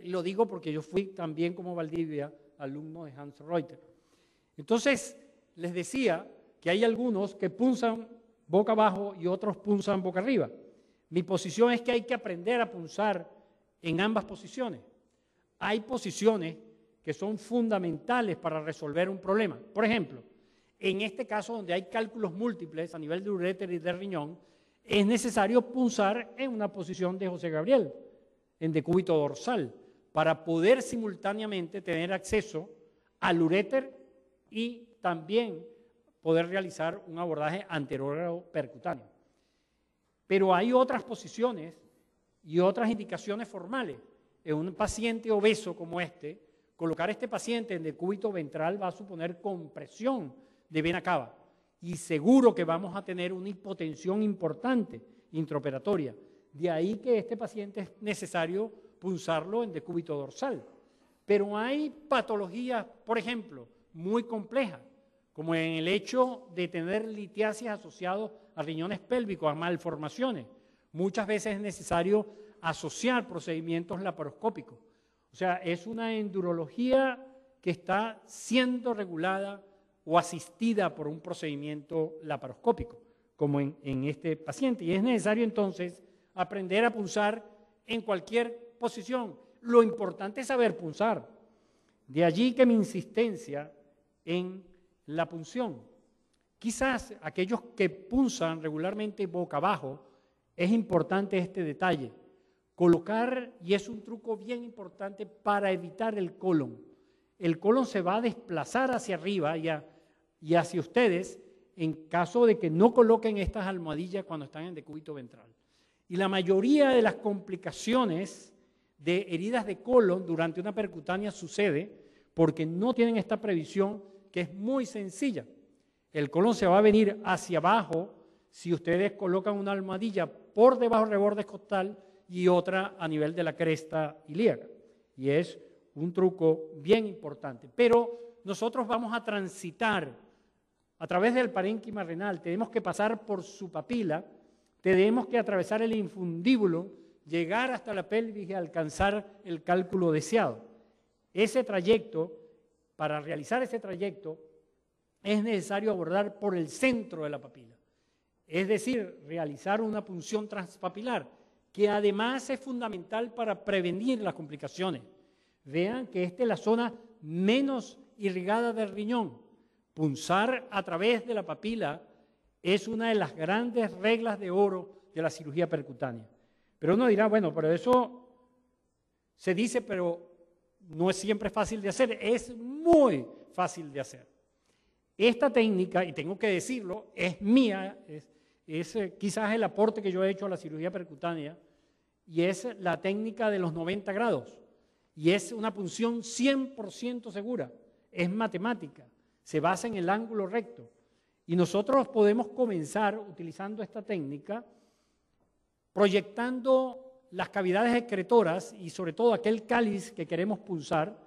Lo digo porque yo fui también como Valdivia alumno de Hans Reuter. Entonces, les decía que hay algunos que punzan boca abajo y otros punzan boca arriba. Mi posición es que hay que aprender a punzar en ambas posiciones. Hay posiciones que son fundamentales para resolver un problema. Por ejemplo, en este caso donde hay cálculos múltiples a nivel de uréter y de riñón, es necesario punzar en una posición de José Gabriel, en decúbito dorsal, para poder simultáneamente tener acceso al uréter y también poder realizar un abordaje anterior percutáneo. Pero hay otras posiciones y otras indicaciones formales. En un paciente obeso como este, colocar a este paciente en decúbito ventral va a suponer compresión de vena cava y seguro que vamos a tener una hipotensión importante intraoperatoria. De ahí que este paciente es necesario punzarlo en decúbito dorsal. Pero hay patologías, por ejemplo, muy complejas, como en el hecho de tener litiasis asociados a riñones pélvicos, a malformaciones. Muchas veces es necesario asociar procedimientos laparoscópicos. O sea, es una endurología que está siendo regulada o asistida por un procedimiento laparoscópico, como en este paciente. Y es necesario entonces aprender a punzar en cualquier posición. Lo importante es saber punzar. De allí que mi insistencia en la punción. Quizás aquellos que punzan regularmente boca abajo, es importante este detalle. Colocar, y es un truco bien importante para evitar el colon. El colon se va a desplazar hacia arriba y hacia ustedes en caso de que no coloquen estas almohadillas cuando están en decúbito ventral. Y la mayoría de las complicaciones de heridas de colon durante una percutánea sucede porque no tienen esta previsión que es muy sencilla. El colon se va a venir hacia abajo si ustedes colocan una almohadilla por debajo del reborde costal y otra a nivel de la cresta ilíaca. Y es un truco bien importante. Pero nosotros vamos a transitar a través del parénquima renal, tenemos que pasar por su papila, tenemos que atravesar el infundíbulo, llegar hasta la pelvis y alcanzar el cálculo deseado. Ese trayecto, para realizar ese trayecto, es necesario abordar por el centro de la papila. Es decir, realizar una punción transpapilar, que además es fundamental para prevenir las complicaciones. Vean que esta es la zona menos irrigada del riñón. Punzar a través de la papila es una de las grandes reglas de oro de la cirugía percutánea. Pero uno dirá, bueno, pero eso se dice, pero no es siempre fácil de hacer. Es muy fácil de hacer. Esta técnica, y tengo que decirlo, es mía, es quizás el aporte que yo he hecho a la cirugía percutánea, y es la técnica de los 90 grados. Y es una punción 100% segura, es matemática, se basa en el ángulo recto. Y nosotros podemos comenzar utilizando esta técnica, proyectando las cavidades excretoras y sobre todo aquel cáliz que queremos punzar,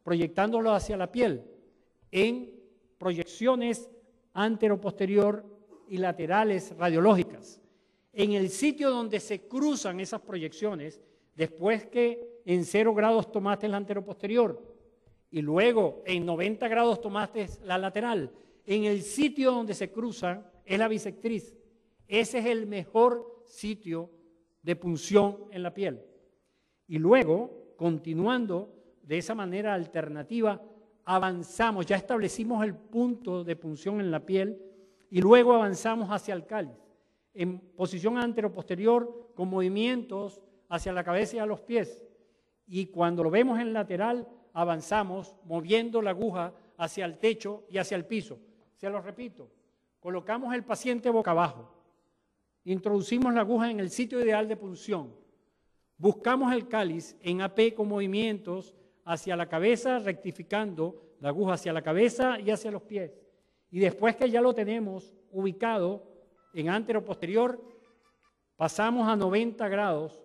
proyectándolo hacia la piel en proyecciones antero-posterior y laterales radiológicas. En el sitio donde se cruzan esas proyecciones, después que en 0 grados tomaste la antero-posterior y luego en 90 grados tomaste la lateral, en el sitio donde se cruzan es la bisectriz. Ese es el mejor sitio de punción en la piel. Y luego, continuando de esa manera alternativa, avanzamos, ya establecimos el punto de punción en la piel y luego avanzamos hacia el cáliz, en posición antero-posterior con movimientos hacia la cabeza y a los pies. Y cuando lo vemos en lateral, avanzamos moviendo la aguja hacia el techo y hacia el piso. Se lo repito, colocamos el paciente boca abajo, introducimos la aguja en el sitio ideal de punción, buscamos el cáliz en AP con movimientos hacia la cabeza, rectificando la aguja hacia la cabeza y hacia los pies. Y después que ya lo tenemos ubicado en antero-posterior, pasamos a 90 grados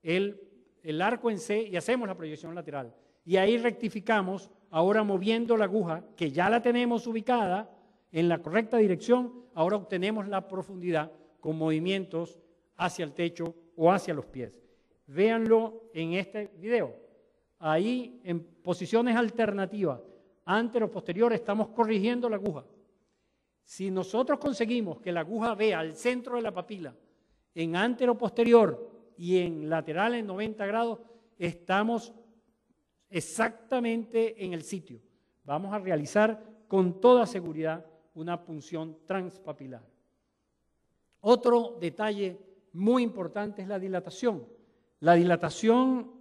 el arco en C y hacemos la proyección lateral. Y ahí rectificamos, ahora moviendo la aguja, que ya la tenemos ubicada en la correcta dirección, ahora obtenemos la profundidad con movimientos hacia el techo o hacia los pies. Véanlo en este video. ahí en posiciones alternativas, antero, posterior, estamos corrigiendo la aguja. Si nosotros conseguimos que la aguja vea al centro de la papila, en antero, posterior y en lateral en 90 grados, estamos exactamente en el sitio. Vamos a realizar con toda seguridad una punción transpapilar. Otro detalle muy importante es la dilatación. La dilatación,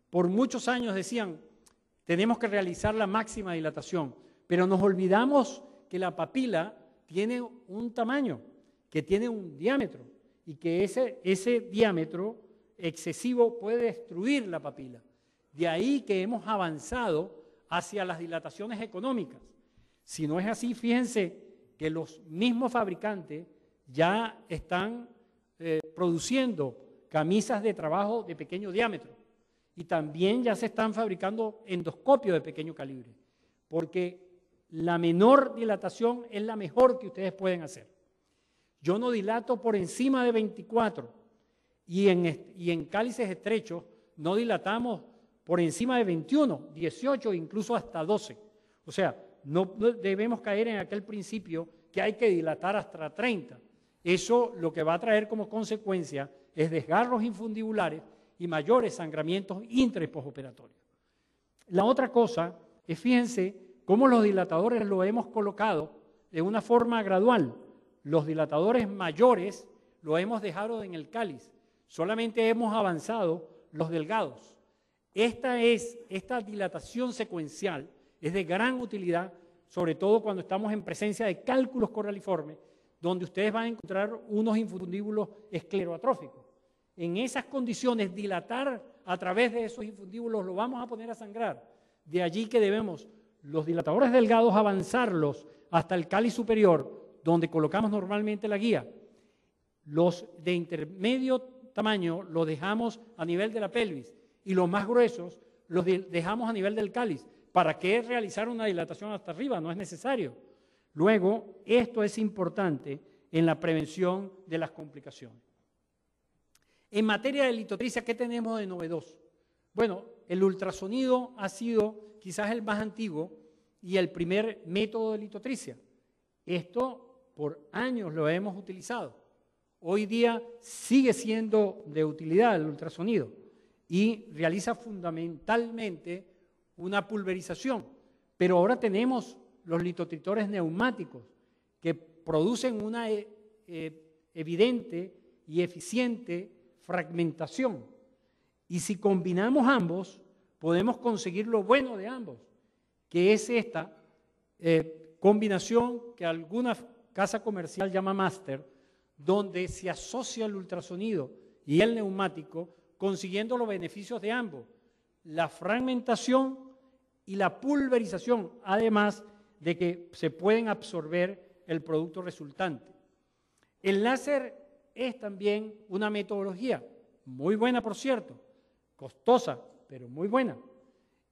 por muchos años decían, tenemos que realizar la máxima dilatación, pero nos olvidamos que la papila tiene un tamaño, que tiene un diámetro, y que ese diámetro excesivo puede destruir la papila. De ahí que hemos avanzado hacia las dilataciones económicas. Si no es así, fíjense que los mismos fabricantes ya están produciendo camisas de trabajo de pequeño diámetro y también ya se están fabricando endoscopios de pequeño calibre, porque la menor dilatación es la mejor que ustedes pueden hacer. Yo no dilato por encima de 24 y en cálices estrechos no dilatamos por encima de 21, 18 e incluso hasta 12. O sea, no debemos caer en aquel principio que hay que dilatar hasta 30. Eso lo que va a traer como consecuencia es desgarros infundibulares y mayores sangramientos intra y postoperatorios. La otra cosa es, fíjense, cómo los dilatadores lo hemos colocado de una forma gradual. Los dilatadores mayores lo hemos dejado en el cáliz, solamente hemos avanzado los delgados. Esta dilatación secuencial es de gran utilidad, sobre todo cuando estamos en presencia de cálculos coraliformes, donde ustedes van a encontrar unos infundíbulos escleroatróficos. En esas condiciones, dilatar a través de esos infundíbulos lo vamos a poner a sangrar. De allí que debemos los dilatadores delgados avanzarlos hasta el cáliz superior, donde colocamos normalmente la guía. Los de intermedio tamaño los dejamos a nivel de la pelvis y los más gruesos los dejamos a nivel del cáliz. ¿Para qué realizar una dilatación hasta arriba? No es necesario. Luego, esto es importante en la prevención de las complicaciones. En materia de litotricia, ¿qué tenemos de novedoso? Bueno, el ultrasonido ha sido quizás el más antiguo y el primer método de litotricia. Esto por años lo hemos utilizado. Hoy día sigue siendo de utilidad el ultrasonido y realiza fundamentalmente una pulverización. Pero ahora tenemos los litotritores neumáticos que producen una evidente y eficiente fragmentación. Y si combinamos ambos, podemos conseguir lo bueno de ambos, que es esta combinación que alguna casa comercial llama máster, donde se asocia el ultrasonido y el neumático, consiguiendo los beneficios de ambos, la fragmentación y la pulverización, además de que se pueden absorber el producto resultante. El láser es también una metodología muy buena, por cierto, costosa, pero muy buena,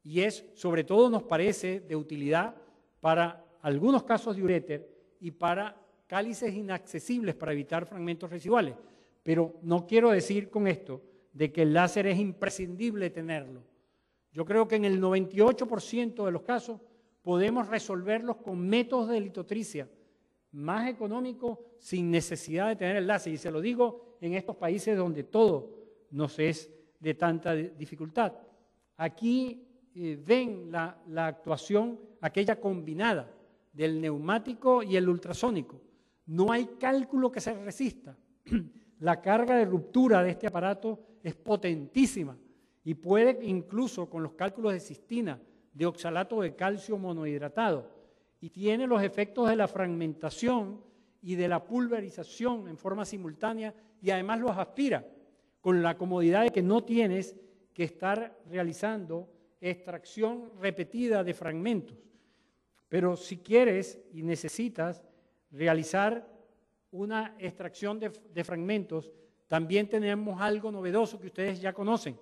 y sobre todo nos parece de utilidad para algunos casos de uréter y para cálices inaccesibles para evitar fragmentos residuales. Pero no quiero decir con esto de que el láser es imprescindible tenerlo. Yo creo que en el 98% de los casos podemos resolverlos con métodos de litotricia más económicos sin necesidad de tener el láser. Y se lo digo en estos países donde todo nos es de tanta dificultad. Aquí ven la actuación aquella combinada del neumático y el ultrasónico. No hay cálculo que se resista. La carga de ruptura de este aparato es potentísima y puede incluso con los cálculos de cistina, de oxalato de calcio monohidratado, y tiene los efectos de la fragmentación y de la pulverización en forma simultánea y además los aspira con la comodidad de que no tienes que estar realizando extracción repetida de fragmentos. Pero si quieres y necesitas realizar una extracción de fragmentos, también tenemos algo novedoso que ustedes ya conocen,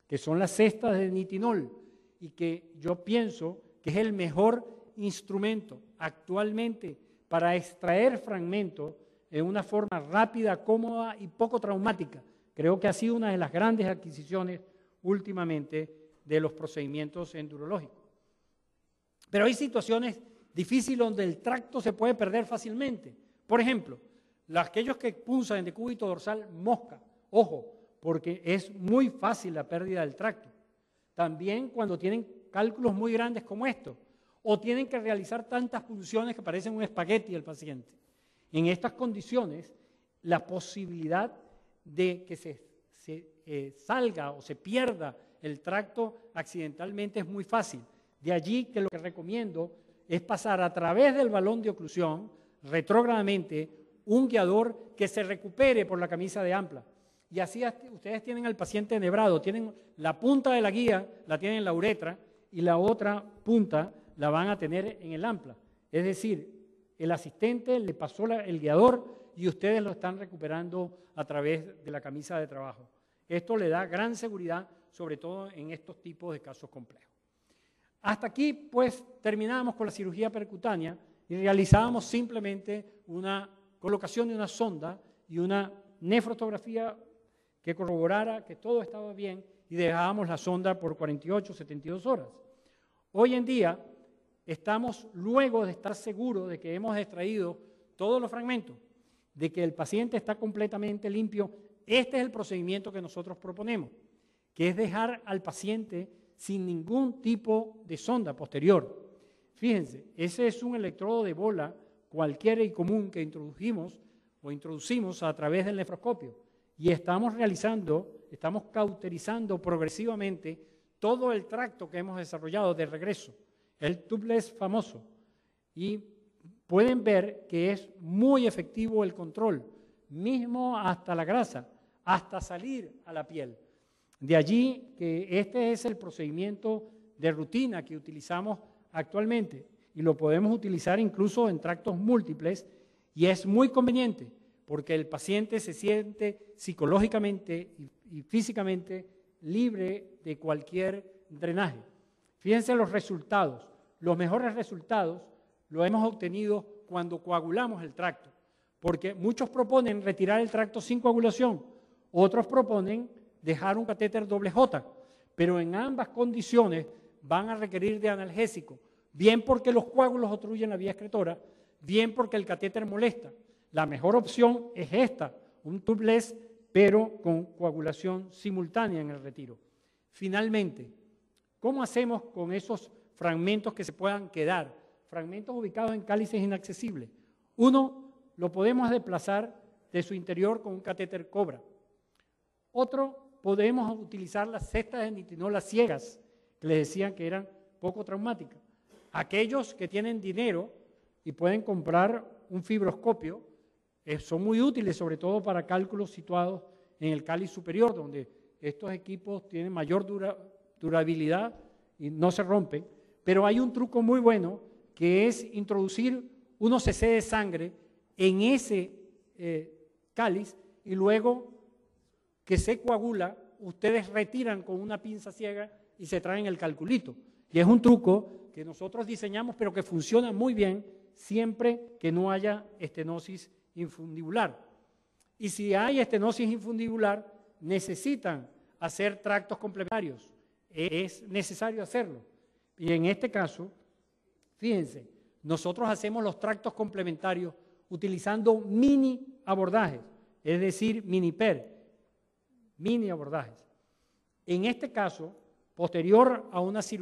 que son las cestas de nitinol, y que yo pienso que es el mejor instrumento actualmente para extraer fragmentos en una forma rápida, cómoda y poco traumática. Creo que ha sido una de las grandes adquisiciones últimamente de los procedimientos endurológicos. Pero hay situaciones difíciles donde el tracto se puede perder fácilmente. Por ejemplo, aquellos que punzan en decúbito dorsal mosca, ojo, porque es muy fácil la pérdida del tracto. También cuando tienen cálculos muy grandes como estos, o tienen que realizar tantas punciones que parecen un espagueti el paciente. En estas condiciones, la posibilidad de que se salga o se pierda el tracto accidentalmente es muy fácil. De allí que lo que recomiendo es pasar a través del balón de oclusión, retrógradamente, un guiador que se recupere por la camisa de ampla. Y así ustedes tienen al paciente enhebrado, tienen la punta de la guía, la tienen en la uretra, y la otra punta la van a tener en el ampla. Es decir, el asistente le pasó el guiador y ustedes lo están recuperando a través de la camisa de trabajo. Esto le da gran seguridad, sobre todo en estos tipos de casos complejos. Hasta aquí, pues, terminábamos con la cirugía percutánea y realizábamos simplemente una colocación de una sonda y una nefrostografía que corroborara que todo estaba bien y dejábamos la sonda por 48, 72 horas. Hoy en día estamos, luego de estar seguros de que hemos extraído todos los fragmentos, de que el paciente está completamente limpio, este es el procedimiento que nosotros proponemos, que es dejar al paciente sin ningún tipo de sonda posterior. Fíjense, ese es un electrodo de bola cualquiera y común que introducimos a través del nefroscopio y estamos cauterizando progresivamente todo el tracto que hemos desarrollado de regreso, el tubeless famoso, y pueden ver que es muy efectivo el control, mismo hasta la grasa, hasta salir a la piel. De allí que este es el procedimiento de rutina que utilizamos actualmente y lo podemos utilizar incluso en tractos múltiples y es muy conveniente porque el paciente se siente psicológicamente y físicamente libre de cualquier drenaje. Fíjense los resultados. Los mejores resultados los hemos obtenido cuando coagulamos el tracto, porque muchos proponen retirar el tracto sin coagulación, otros proponen dejar un catéter doble J, pero en ambas condiciones van a requerir de analgésico, bien porque los coágulos obstruyen la vía excretora, bien porque el catéter molesta. La mejor opción es esta, un tubeless, pero con coagulación simultánea en el retiro. Finalmente, ¿cómo hacemos con esos fragmentos que se puedan quedar? Fragmentos ubicados en cálices inaccesibles. Uno, lo podemos desplazar de su interior con un catéter Cobra. Otro, podemos utilizar las cestas de nitinola ciegas, que les decían que eran poco traumáticas. Aquellos que tienen dinero y pueden comprar un fibroscopio, son muy útiles, sobre todo para cálculos situados en el cáliz superior, donde estos equipos tienen mayor durabilidad y no se rompen. Pero hay un truco muy bueno, que es introducir unos cc de sangre en ese cáliz y luego que se coagula, ustedes retiran con una pinza ciega y se traen el calculito. Y es un truco que nosotros diseñamos, pero que funciona muy bien siempre que no haya estenosis infundibular. Y si hay estenosis infundibular, necesitan hacer tractos complementarios. Es necesario hacerlo. Y en este caso, fíjense, nosotros hacemos los tractos complementarios utilizando mini abordajes, es decir, mini abordajes. En este caso, posterior a una cirugía,